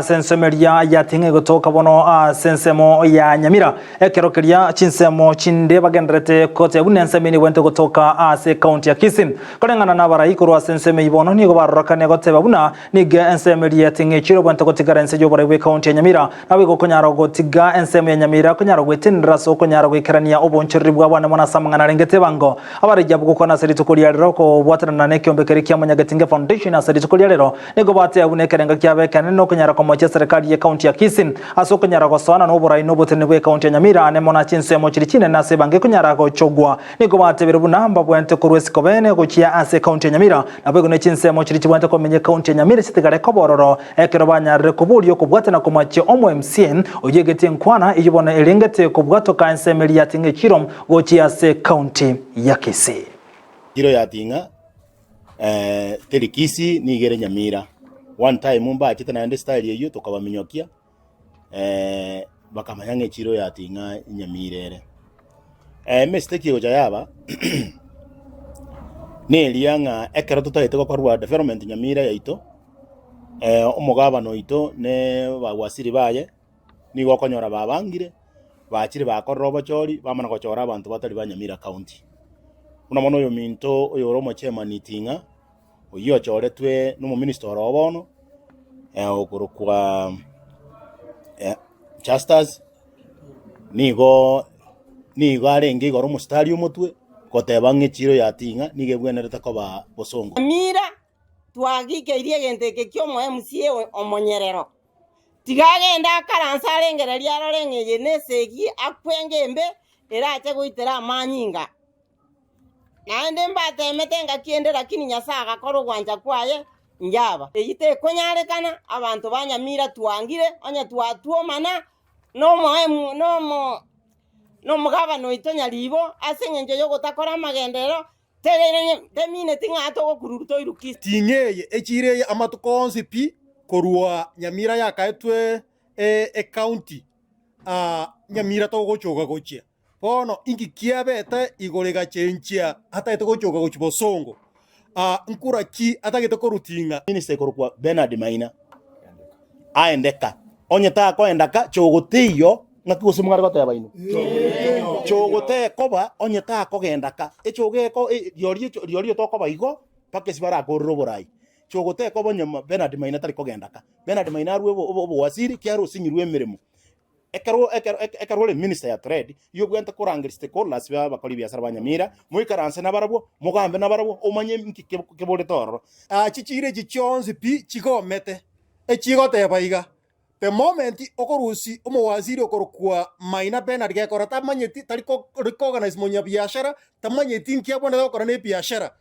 Sensemeria yatinge gutoka bono sensemo ya Nyamira ekerokeria chinsemo chinde bagendrete kote bunensemini wente gutoka ase county ya Kisii kolengana na barayikuru senseme ibono nigo barokane gote babuna nige ensemeria yatinge chiro wente gotigara ensejo barwe county ya Nyamira nawe gokonyaro gotiga ensemo ya Nyamira konyaro gwetindira so konyaro gwekerania obonchiribwa bwana mona samangana rengete bango abari jabu gukona serito kulia rero ko bwatarana ne kyombekeri kya Munyagatinge Foundation serito kulia rero nigo bate abunekerenga kyabekane no konyaro mocha serikali ya kaunti ya Kisii asoko nyarago sana no borai no botene bwe kaunti ya Nyamira ne mona chinsemo chirichine na sebange kunyarago chogwa niko batebere bunamba bwente kurwesi kobene gochia ase kaunti ya Nyamira na bwe ne chinsemo chirichi bwente komenye kaunti ya Nyamira sitigare kobororo ekero banyarre kubulyo kubwate na kumache omo MCN oyegete nkwana ijibona elengete kubwato ka ensemeli yatinge chirom gochia ase kaunti ya Kisii Kiro yatinga teri Kisii nigere Nyamira one time mumba chita na style yeyo tokabaminyokia bakamanyange chiro yatinga Nyamirere mistake yo jayaba ne lianga ekero tutayete ko kwa development Nyamira yaito omugaba noito ne bagwasiri baye ni gokonyora babangire bachire bakorro bochori bamana gochora abantu batari ba Nyamira county una mono yo minto oyo romo chema nitinga oyo choretwe no minister obono okuru kwa Justas nigo arenge igoro mu stadium mutwe koteba ng'echiro yatinga nige bwenerete koba bosongo Nyamira twagikeirie genteke kyo mo MCA omonyerero tigagenda karansa arengereria arorengeye nesegi akwengembe erache goitera amanyinga naende mbatemete ngakiende lakini nyasaga koro gwanja kwaye njaba eyite konyarekana abantu banyamira twangire onya twatuomana no mugaba no itonya libo asenyenje yo gotakora magendero temine tingato gokururuto iruki tingeye echire amatukonzi pi korua Nyamira yakaetwe county Nyamira to gochoga gochia bono ingi kiabete igorega chenchia hata ito gochoga gochibosongo nkura ki atagete korutinga minister korukwa Bernard Maina aendeka onyeta ko endaka chogoteyo ngakigusumugara gote baino chogote koba onyeta ko gendaka echogeko riorio to koba igo pake sibara korro borai chogote ko bonyama Bernard Maina tari ko gendaka Bernard Maina ruwe obo wasiri kyaro sinyirwe mirimo ekaro le minister ya trade yo gwenta kurangiriste ko laswa bakoli bya sarabanya Nyamira muikaranse nabarabo mugambe nabarabo omanye kebole toro chichire chichonzi pi chigomete echigote baiga the moment okorusi omowaziri okorukwa Maina Bernard gekora tamanyeti tariko organize monya biashara tamanyeti nkiabona okora ne biashara